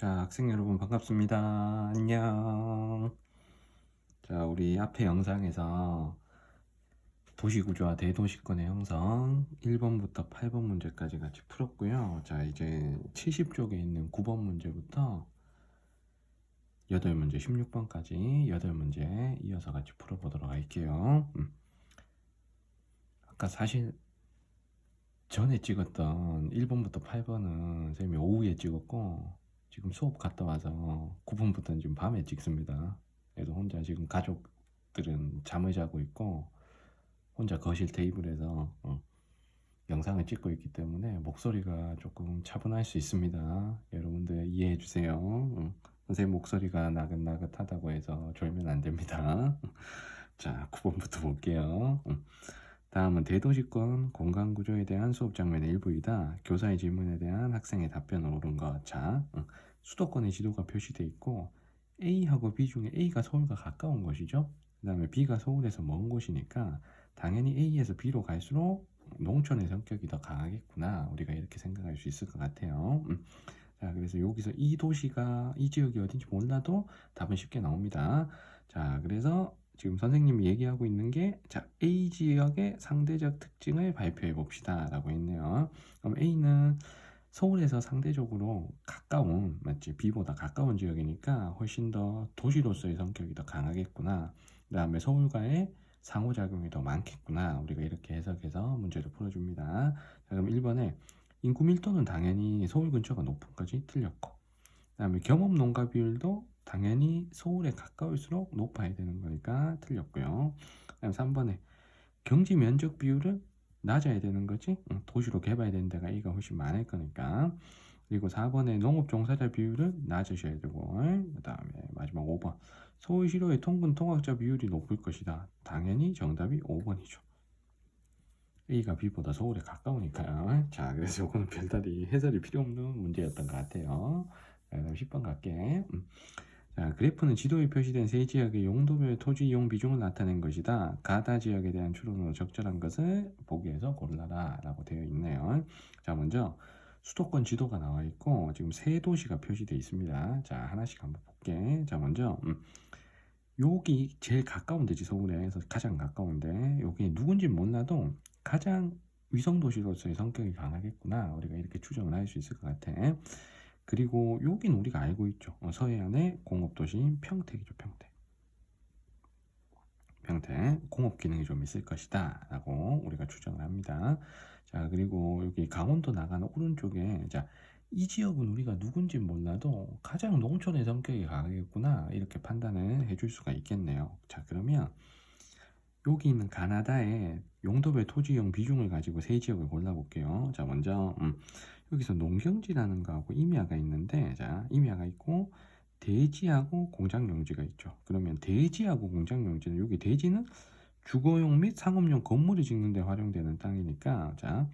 자, 학생 여러분 반갑습니다. 안녕. 자, 우리 앞에 영상에서 도시구조와 대도시권의 형성 1번부터 8번 문제까지 같이 풀었고요. 자, 이제 70쪽에 있는 9번 문제부터 8문제 16번까지 8문제 이어서 같이 풀어보도록 할게요. 아까 사실 전에 찍었던 1번부터 8번은 선생님이 오후에 찍었고 지금 수업 갔다 와서 9번부터는 지금 밤에 찍습니다. 그래서 혼자 지금 가족들은 잠을 자고 있고 혼자 거실 테이블에서 영상을 찍고 있기 때문에 목소리가 조금 차분할 수 있습니다. 여러분들 이해해 주세요. 선생님 목소리가 나긋나긋하다고 해서 졸면 안 됩니다. 자, 9번부터 볼게요. 다음은 대도시권 공간구조에 대한 수업 장면의 일부이다. 교사의 질문에 대한 학생의 답변을 옳은 것. 자, 수도권의 지도가 표시되어 있고 A하고 B 중에 A가 서울과 가까운 것이죠. 그 다음에 B가 서울에서 먼 곳이니까 당연히 A에서 B로 갈수록 농촌의 성격이 더 강하겠구나. 우리가 이렇게 생각할 수 있을 것 같아요. 자, 그래서 여기서 이 도시가 이 지역이 어딘지 몰라도 답은 쉽게 나옵니다. 자, 그래서 지금 선생님이 얘기하고 있는 게 자, A 지역의 상대적 특징을 발표해 봅시다 라고 했네요. 그럼 A는 서울에서 상대적으로 가까운, 맞지? B보다 가까운 지역이니까 훨씬 더 도시로서의 성격이 더 강하겠구나. 그 다음에 서울과의 상호작용이 더 많겠구나. 우리가 이렇게 해석해서 문제를 풀어줍니다. 자, 그럼 1번에 인구 밀도는 당연히 서울 근처가 높은 거지. 틀렸고. 그 다음에 경업 농가 비율도 당연히 서울에 가까울수록 높아야 되는 거니까 틀렸고요. 그 다음 3번에 경지 면적 비율은 낮아야 되는 거지. 도시로 개발된 데가 A가 훨씬 많을 거니까. 그리고 4번에 농업 종사자 비율은 낮으셔야 되고, 그 다음에 마지막 5번 서울시로의 통근 통학자 비율이 높을 것이다. 당연히 정답이 5번이죠. A가 B보다 서울에 가까우니까요. 자, 그래서 이거는 별다리 해설이 필요 없는 문제였던 것 같아요. 자, 그다음 10번 갈게. 자, 그래프는 지도에 표시된 세 지역의 용도별 토지 이용 비중을 나타낸 것이다. 가다 지역에 대한 추론으로 적절한 것을 보기에서 골라라 라고 되어 있네요. 자, 먼저 수도권 지도가 나와 있고 지금 세 도시가 표시되어 있습니다. 자, 하나씩 한번 볼게. 자, 먼저 여기 제일 가까운 데지. 서울에서 가장 가까운데 여기 누군지 몰라도 가장 위성도시로서의 성격이 강하겠구나. 우리가 이렇게 추정을 할 수 있을 것 같아. 그리고 여긴 우리가 알고 있죠. 서해안의 공업도시인 평택이죠. 평택 공업 기능이 좀 있을 것이다 라고 우리가 추정을 합니다. 자, 그리고 여기 강원도 나가는 오른쪽에 자, 이 지역은 우리가 누군지 몰라도 가장 농촌의 성격이 강하겠구나 이렇게 판단을 해줄 수가 있겠네요. 자, 그러면 여기 있는 가나다의 용도별 토지용 비중을 가지고 세 지역을 골라볼게요. 자, 먼저 여기서 농경지라는 거하고 임야가 있는데, 자, 임야가 있고 대지하고 공장용지가 있죠. 그러면 대지하고 공장용지는 여기 대지는 주거용 및 상업용 건물을 짓는 데 활용되는 땅이니까, 자,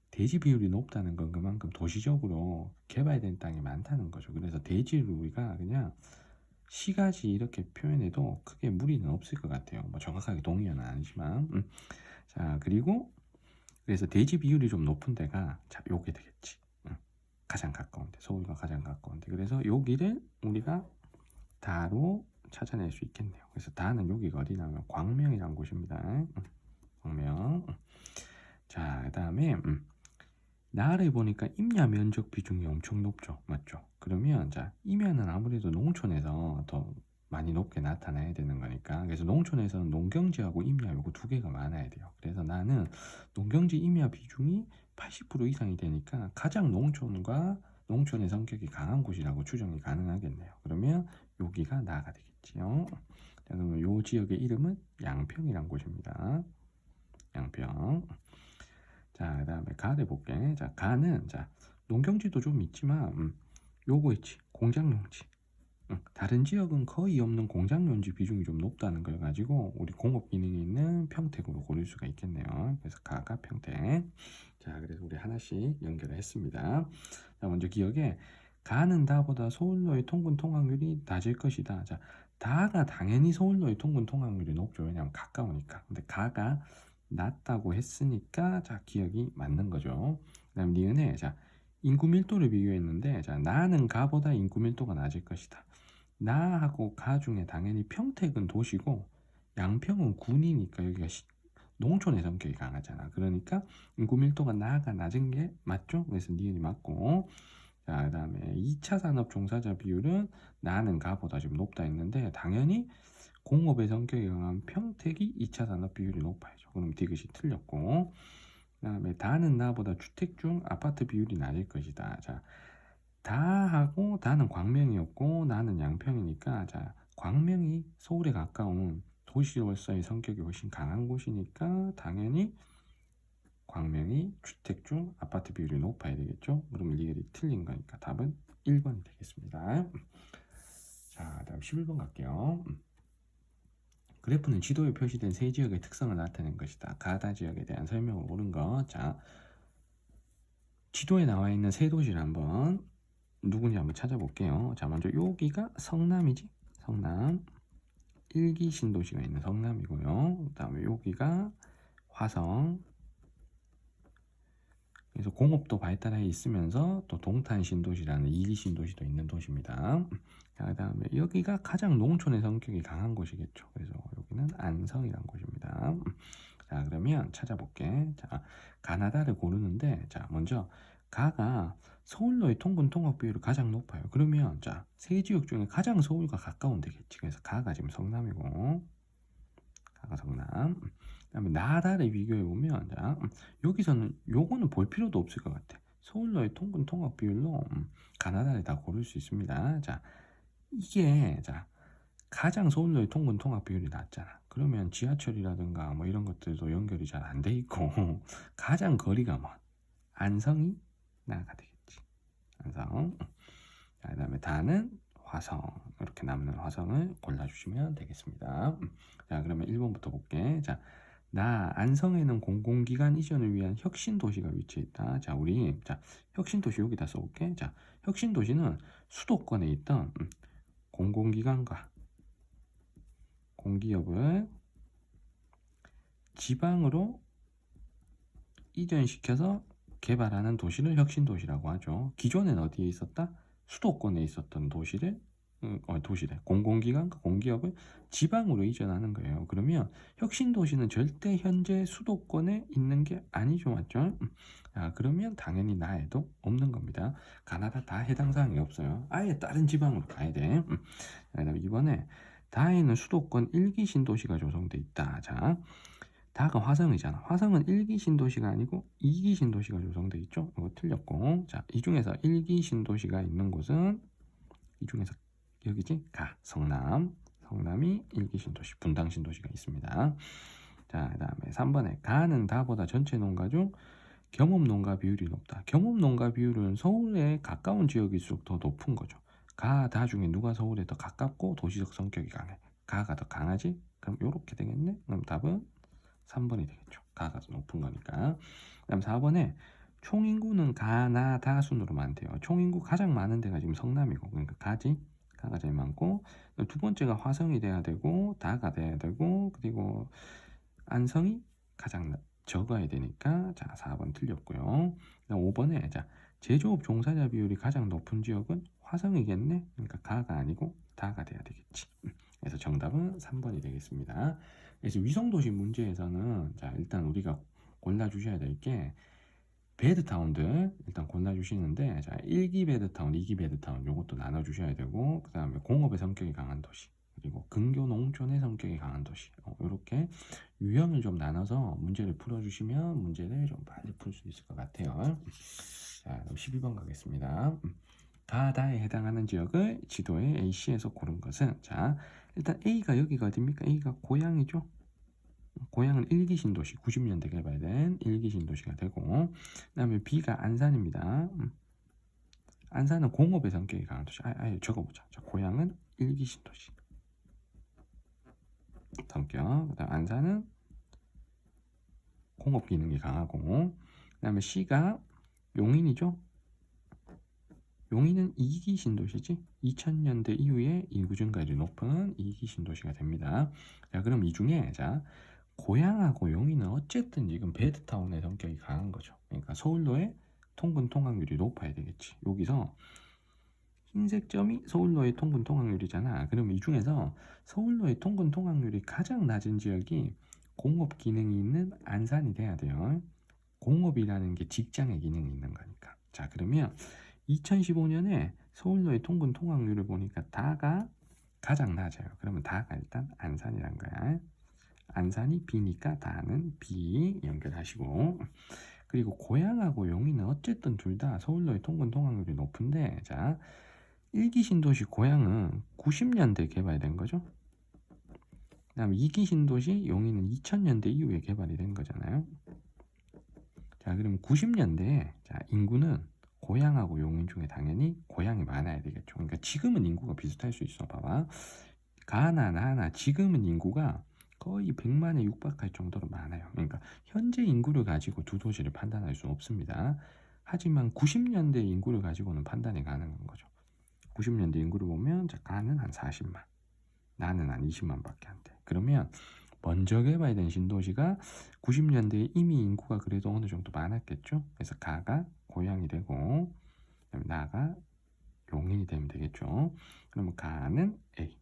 대지 비율이 높다는 건 그만큼 도시적으로 개발된 땅이 많다는 거죠. 그래서 대지를 우리가 그냥 시가지 이렇게 표현해도 크게 무리는 없을 것 같아요. 뭐 정확하게 동의어는 아니지만. 자, 그리고 그래서 대지 비율이 좀 높은 데가 자, 요게 되겠지. 가장 가까운데, 서울과 가장 가까운데. 그래서 여기를 우리가 다로 찾아낼 수 있겠네요. 그래서 다는 여기가 어디냐면 광명이라는 곳입니다. 광명. 자, 그 다음에 나를 보니까 임야 면적 비중이 엄청 높죠. 맞죠? 그러면 자, 임야는 아무래도 농촌에서 더 많이 높게 나타나야 되는 거니까. 그래서 농촌에서는 농경지하고 임야 요거 두 개가 많아야 돼요. 그래서 나는 농경지 임야 비중이 80% 이상이 되니까 가장 농촌과 농촌의 성격이 강한 곳이라고 추정이 가능하겠네요. 그러면 여기가 나가 되겠지요. 자, 그러면 요 지역의 이름은 양평이란 곳입니다. 양평. 자, 그 다음에 가를 볼게. 자, 가는 자, 농경지도 좀 있지만 요거 있지. 공장용지. 다른 지역은 거의 없는 공장용지 비중이 좀 높다는 걸 가지고 우리 공업 기능이 있는 평택으로 고를 수가 있겠네요. 그래서 가가 평택. 자, 그래서 우리 하나씩 연결을 했습니다. 자, 먼저 기억에 가는 다보다 서울로의 통근 통학률이 낮을 것이다. 자, 다가 당연히 서울로의 통근 통학률이 높죠. 왜냐하면 가까우니까. 근데 가가 낮다고 했으니까 자, 기억이 맞는 거죠. 그 다음 니은에 자, 인구 밀도를 비교했는데, 자, 나는 가보다 인구 밀도가 낮을 것이다. 나하고 가 중에 당연히 평택은 도시고 양평은 군이니까 여기가 농촌의 성격이 강하잖아. 그러니까 인구 밀도가 나가 낮은 게 맞죠? 그래서 니은이 맞고, 자, 그 다음에 2차 산업 종사자 비율은 나는 가보다 좀 높다 했는데 당연히 공업의 성격이 강한 평택이 2차 산업 비율이 높아야죠. 그럼 디귿이 틀렸고, 그 다음에 다는 나보다 주택 중 아파트 비율이 낮을 것이다. 자, 다하고 다는 광명이었고 나는 양평이니까, 자, 광명이 서울에 가까운 도시로서의 성격이 훨씬 강한 곳이니까 당연히 광명이 주택 중 아파트 비율이 높아야 되겠죠. 그럼 이게 틀린 거니까 답은 1번이 되겠습니다. 자, 다음 11번 갈게요. 그래프는 지도에 표시된 세 지역의 특성을 나타낸 것이다. 가다 지역에 대한 설명을 옳은 거. 자, 지도에 나와 있는 세 도시를 한번 누군지 한번 찾아볼게요. 자, 먼저 여기가 성남이지. 성남. 1기 신도시가 있는 성남이고요. 그 다음에 여기가 화성. 그래서 공업도 발달해 있으면서 또 동탄 신도시라는 2기 신도시도 있는 도시입니다. 자, 그 다음에 여기가 가장 농촌의 성격이 강한 곳이겠죠. 그래서 여기는 안성이라는 곳입니다. 자, 그러면 찾아볼게. 자, 가나다를 고르는데, 자, 먼저 가가 서울로의 통근 통학 비율이 가장 높아요. 그러면 자, 세 지역 중에 가장 서울과 가까운 데겠지. 그래서 가가 지금 성남이고, 가가 성남. 그다음에 나다를 비교해 보면, 자, 여기서는 요거는 볼 필요도 없을 것 같아. 서울로의 통근 통학 비율로 가나다를 다 고를 수 있습니다. 자, 이게 자, 가장 서울로의 통근 통학 비율이 낮잖아. 그러면 지하철이라든가 뭐 이런 것들도 연결이 잘 안 돼 있고 가장 거리가 먼 안성이 나가 되겠지. 안성. 자, 그다음에 다는 화성. 이렇게 남는 화성을 골라주시면 되겠습니다. 자, 그러면 1번부터 볼게. 자, 나 안성에는 공공기관 이전을 위한 혁신도시가 위치해 있다. 자, 우리 자, 혁신도시 여기다 써볼게. 자, 혁신도시는 수도권에 있던 공공기관과 공기업을 지방으로 이전시켜서 개발하는 도시를 혁신도시라고 하죠. 기존엔 어디에 있었다? 수도권에 있었던 도시를 공공기관과 공기업을 지방으로 이전하는 거예요. 그러면 혁신도시는 절대 현재 수도권에 있는 게 아니죠, 맞죠? 그러면 당연히 나에도 없는 겁니다. 가나다 다 해당 사항이 없어요. 아예 다른 지방으로 가야 돼. 그다음에 이번에 다에는 수도권 1기 신도시가 조성돼 있다. 자, 다가 화성이잖아. 화성은 1기 신도시가 아니고 2기 신도시가 조성돼 있죠. 이거 틀렸고, 자, 이 중에서 1기 신도시가 있는 곳은 이 중에서 여기지? 성남. 성남이 1기 신도시, 분당 신도시가 있습니다. 자, 그 다음에 3번에 가는 다보다 전체 농가 중 겸업 농가 비율이 높다. 겸업 농가 비율은 서울에 가까운 지역일수록 더 높은 거죠. 다 중에 누가 서울에 더 가깝고 도시적 성격이 강해? 가가 더 강하지? 그럼 요렇게 되겠네? 그럼 답은 3번이 되겠죠. 가가 더 높은 거니까. 그다음 4번에 총인구는 가나 다 순으로 많대요. 총인구 가장 많은 데가 지금 성남이고, 그러니까 가가 제일 많고, 두 번째가 화성이 돼야 되고, 다가 돼야 되고, 그리고 안성이 가장 적어야 되니까, 자, 4번 틀렸고요. 5번에 자, 제조업 종사자 비율이 가장 높은 지역은 화성이겠네. 그러니까 가가 아니고 다가 돼야 되겠지. 그래서 정답은 3번이 되겠습니다. 그래서 위성도시 문제에서는 자, 일단 우리가 골라주셔야 될 게 베드타운들 일단 골라주시는데, 자, 1기 베드타운, 2기 베드타운 요것도 나눠주셔야 되고, 그 다음에 공업의 성격이 강한 도시, 그리고 근교 농촌의 성격이 강한 도시, 이렇게 유형을 좀 나눠서 문제를 풀어주시면 문제를 좀 빨리 풀 수 있을 것 같아요. 자, 그럼 12번 가겠습니다. 다에 해당하는 지역을 지도에 AC에서 고른 것은, 자, 일단 A가 여기가 어딥니까? A가 고양이죠. 고양은 1기 신도시, 90년대 개발된 1기 신도시가 되고, 그 다음에 B가 안산입니다. 안산은 공업의 성격이 강한 도시. 아예 적어보자. 자, 고양은 1기 신도시 성격. 그 다음 안산은 공업 기능이 강하고, 그 다음에 C가 용인이죠. 용인은 2기 신도시지. 2000년대 이후에 인구 증가율이 높은 2기 신도시가 됩니다. 자, 그럼 이 중에 자, 고양하고 용인은 어쨌든 지금 베드타운의 성격이 강한 거죠. 그러니까 서울로의 통근 통학률이 높아야 되겠지. 여기서 흰색 점이 서울로의 통근 통학률이잖아. 그럼 이 중에서 서울로의 통근 통학률이 가장 낮은 지역이 공업 기능이 있는 안산이 돼야 돼요. 공업이라는 게 직장의 기능이 있는 거니까. 자, 그러면 2015년에 서울로의 통근 통학률을 보니까 다가 가장 낮아요. 그러면 다가 일단 안산이란 거야. 안산이 B니까 다는 B 연결하시고, 그리고 고양하고 용인은 어쨌든 둘 다 서울로의 통근 통학률이 높은데, 자, 1기 신도시 고양은 90년대 개발된 거죠. 그 다음 2기 신도시 용인은 2000년대 이후에 개발이 된 거잖아요. 자, 그럼 90년대에 자, 인구는 고양하고 용인 중에 당연히 고양이 많아야 되겠죠. 그러니까 지금은 인구가 비슷할 수 있어. 봐봐. 가나 나나 지금은 인구가 거의 100만에 육박할 정도로 많아요. 그러니까 현재 인구를 가지고 두 도시를 판단할 수 없습니다. 하지만 90년대 인구를 가지고는 판단이 가능한 거죠. 90년대 인구를 보면 자, 가는 한 40만, 나는 한 20만밖에 안 돼. 그러면 먼저 개발된 신도시가 90년대에 이미 인구가 그래도 어느 정도 많았겠죠. 그래서 가가 고양이 되고 나가 용인이 되면 되겠죠. 그러면 가는 A,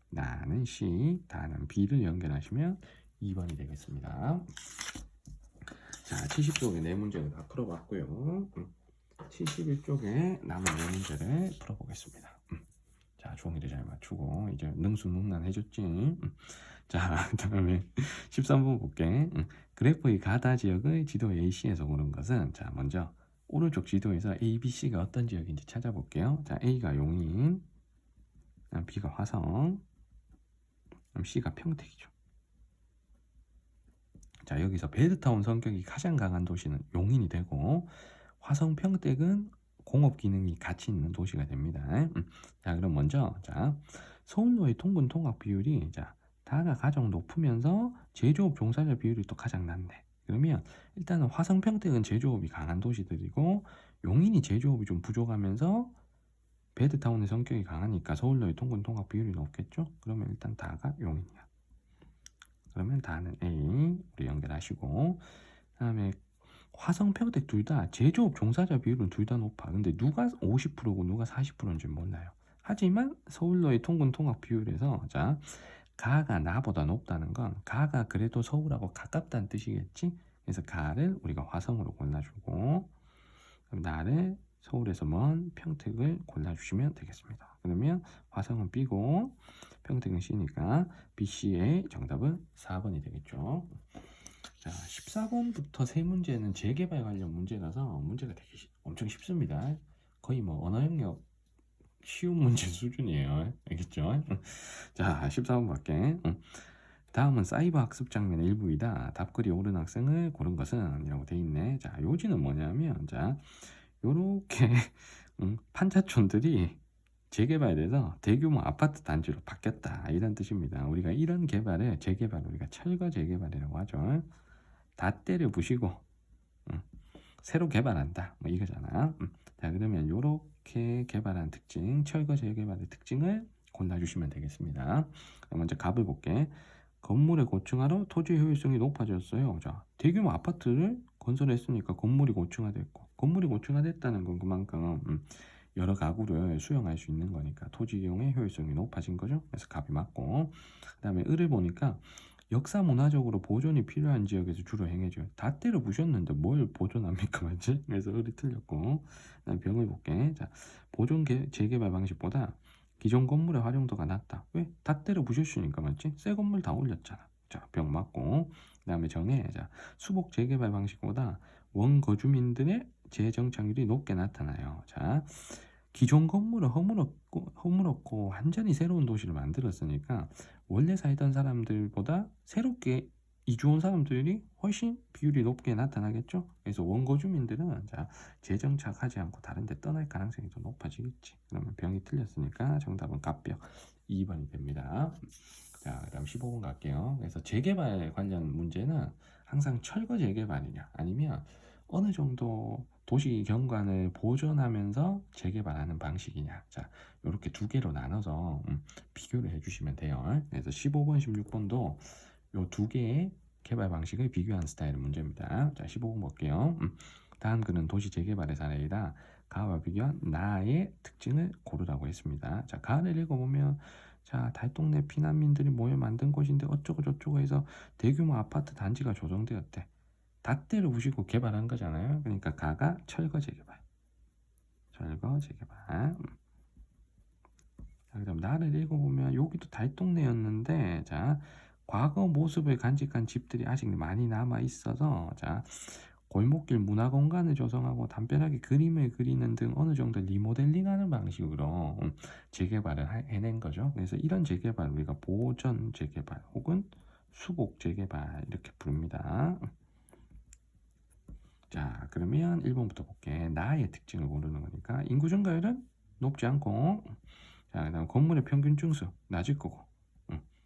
나는 C, 다는 B를 연결하시면 2번이 되겠습니다. 자, 70쪽에 네 문제를 다 풀어봤고요. 71쪽에 남은 네 문제를 풀어보겠습니다. 자, 종이를 잘 맞추고 이제 능수능란해졌지. 자, 다음에 13번 볼게. 그래프의 가다 지역의 지도 AC에서 고른 것은, 자, 먼저 오른쪽 지도에서 A, B, C가 어떤 지역인지 찾아볼게요. 자, A가 용인, B가 화성, C가 평택이죠. 자, 여기서 베드타운 성격이 가장 강한 도시는 용인이 되고, 화성, 평택은 공업 기능이 같이 있는 도시가 됩니다. 자, 그럼 먼저 자, 서울로의 통근 통학 비율이 자, 다가 가장 높으면서 제조업 종사자 비율이 또 가장 낮네. 그러면 일단은 화성, 평택은 제조업이 강한 도시들이고 용인이 제조업이 좀 부족하면서 베드타운의 성격이 강하니까 서울로의 통근 통학 비율이 높겠죠. 그러면 일단 다가 용인이야. 그러면 다는 A 우리 연결하시고, 그다음에 화성, 평택 둘 다 제조업 종사자 비율은 둘 다 높아. 근데 누가 50%고 누가 40%인지 몰라요. 하지만 서울로의 통근 통학 비율에서 자, 가가 나보다 높다는 건 가가 그래도 서울하고 가깝다는 뜻이겠지. 그래서 가를 우리가 화성으로 골라주고, 그럼 나를 서울에서 먼 평택을 골라주시면 되겠습니다. 그러면 화성은 B고 평택은 C니까 BC의 정답은 4번이 되겠죠. 자, 14번부터 세 문제는 재개발 관련 문제라서 문제가 되게 엄청 쉽습니다. 거의 뭐 언어 영역 쉬운 문제 수준이에요. 알겠죠? 자, 14번 밖에. 다음은 사이버 학습 장면의 일부이다. 답글이 옳은 학생을 고른 것은 이라고 돼 있네. 자, 요지는 뭐냐면 자, 요렇게 판자촌들이 재개발돼서 대규모 아파트 단지로 바뀌었다 이런 뜻입니다. 우리가 이런 개발에 재개발 우리가 철거 재개발이라고 하죠. 다 때려 부시고 새로 개발한다 뭐 이거잖아. 자, 그러면 요렇게 개발한 특징, 철거 재개발의 특징을 골라주시면 되겠습니다. 먼저 값을 볼게. 건물의 고층화로 토지 효율성이 높아졌어요. 자, 대규모 아파트를 건설했으니까 건물이 고층화됐고, 건물이 고층화됐다는 건 그만큼 여러 가구를 수용할 수 있는 거니까 토지 이용의 효율성이 높아진 거죠. 그래서 값이 맞고, 그 다음에 을을 보니까 역사 문화적으로 보존이 필요한 지역에서 주로 행해져요. 다 때려 부셨는데 뭘 보존합니까, 맞지? 그래서 을이 틀렸고, 그다음 병을 볼게. 자, 보존 재개발 방식보다 기존 건물의 활용도가 낮다. 왜? 다 때려 부셨으니까, 맞지? 새 건물 다 올렸잖아. 자, 병 맞고, 그 다음에 정해. 자, 수복 재개발 방식보다 원거주민들의 재정착률이 높게 나타나요. 자, 기존 건물을 허물었고 완전히 새로운 도시를 만들었으니까 원래 살던 사람들보다 새롭게 이주 온 사람들이 훨씬 비율이 높게 나타나겠죠. 그래서 원고 주민들은 자, 재정착하지 않고 다른 데 떠날 가능성이 더 높아지겠지. 그러면 병이 틀렸으니까 정답은 갑병 2번이 됩니다. 자, 그다음 15번 갈게요. 그래서 재개발 관련 문제는 항상 철거 재개발이냐 아니면 어느 정도 도시 경관을 보존하면서 재개발하는 방식이냐. 자, 이렇게 두 개로 나눠서 비교를 해주시면 돼요. 그래서 15번, 16번도 요 두 개의 개발 방식을 비교한 스타일의 문제입니다. 자, 15번 볼게요. 다음 글은 도시 재개발의 사례이다. 가와 비교한 나의 특징을 고르라고 했습니다. 자, 가를 읽어보면 자, 달동네 피난민들이 모여 만든 곳인데 어쩌고 저쩌고 해서 대규모 아파트 단지가 조성되었대. 닷대를 부시고 개발한 거잖아요. 그러니까 가가 철거 재개발. 철거 재개발. 자, 그다음 나를 읽어보면 여기도 달동네였는데 자, 과거 모습을 간직한 집들이 아직 많이 남아 있어서 자, 골목길 문화 공간을 조성하고 담벼락에 그림을 그리는 등 어느 정도 리모델링하는 방식으로 재개발을 해낸 거죠. 그래서 이런 재개발 우리가 보전 재개발 혹은 수복 재개발 이렇게 부릅니다. 자, 그러면 1번부터 볼게. 나의 특징을 고르는 거니까 인구 증가율은 높지 않고 자, 그다음 건물의 평균 증수 낮을 거고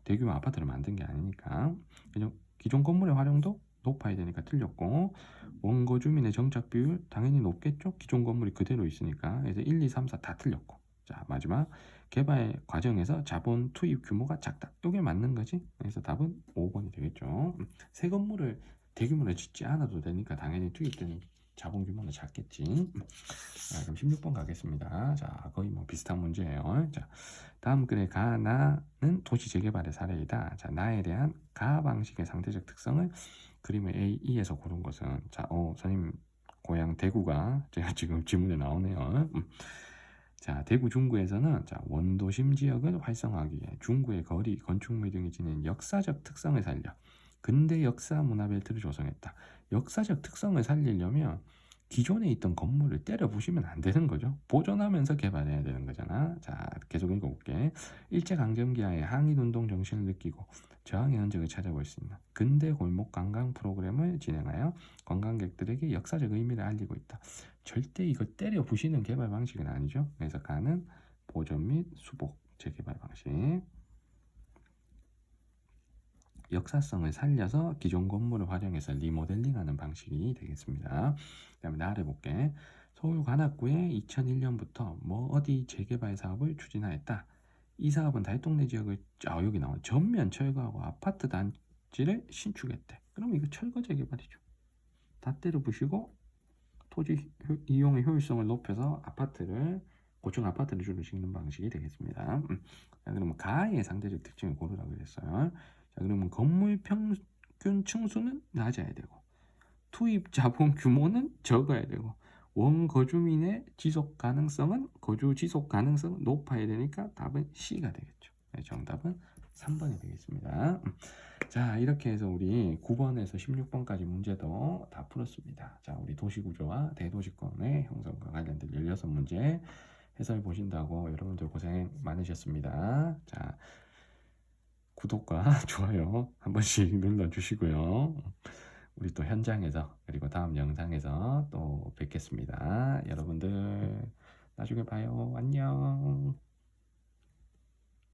대규모 아파트를 만든 게 아니니까 그냥 기존 건물의 활용도 높아야 되니까 틀렸고 원고 주민의 정착 비율 당연히 높겠죠. 기존 건물이 그대로 있으니까. 그래서 1, 2, 3, 4 다 틀렸고 자, 마지막 개발 과정에서 자본 투입 규모가 작다. 이게 맞는 거지. 그래서 답은 5번이 되겠죠. 새 건물을 대규모로 짓지 않아도 되니까 당연히 투입되는 자본 규모는 작겠지. 자, 그럼 16번 가겠습니다. 자, 거의 뭐 비슷한 문제예요. 자, 다음 글의 가나는 도시 재개발의 사례이다. 자, 나에 대한 가 방식의 상대적 특성을 그림의 A, E에서 고른 것은 자, 선생님 고향 대구가 제가 지금 지문에 나오네요. 자, 대구 중구에서는 자, 원도심 지역을 활성화하기 위해 중구의 거리, 건축물 등이 지닌 역사적 특성을 살려 근대 역사 문화벨트를 조성했다. 역사적 특성을 살리려면 기존에 있던 건물을 때려 부시면 안 되는 거죠. 보존하면서 개발해야 되는 거잖아. 자, 계속 읽어볼게. 일제강점기하에 항일운동 정신을 느끼고 저항의 흔적을 찾아볼 수 있는 근대 골목 관광 프로그램을 진행하여 관광객들에게 역사적 의미를 알리고 있다. 절대 이거 때려 부시는 개발 방식은 아니죠. 그래서 가는 보존 및 수복 재개발 방식. 역사성을 살려서 기존 건물을 활용해서 리모델링하는 방식이 되겠습니다. 그 다음에 나를 볼게. 서울 관악구에 2001년부터 뭐 어디 재개발 사업을 추진하였다. 이 사업은 달동네 지역을 여기 나와 전면 철거하고 아파트 단지를 신축했대. 그럼 이거 철거 재개발이죠. 닷대를 부시고 토지 이용의 효율성을 높여서 고층 아파트를 주로 짓는 방식이 되겠습니다. 자, 그러면 가의 상대적 특징을 고르라고 그랬어요. 자, 그러면 건물 평균 층수는 낮아야 되고 투입 자본 규모는 적어야 되고 원거주민의 거주 지속 가능성은 높아야 되니까 답은 C가 되겠죠. 네, 정답은 3번이 되겠습니다. 자, 이렇게 해서 우리 9번에서 16번까지 문제도 다 풀었습니다. 자, 우리 도시구조와 대도시권의 형성과 관련된 16문제 해설 보신다고 여러분들 고생 많으셨습니다. 자, 구독과 좋아요 한 번씩 눌러주시고요. 우리 또 현장에서 그리고 다음 영상에서 또 뵙겠습니다. 여러분들 나중에 봐요. 안녕.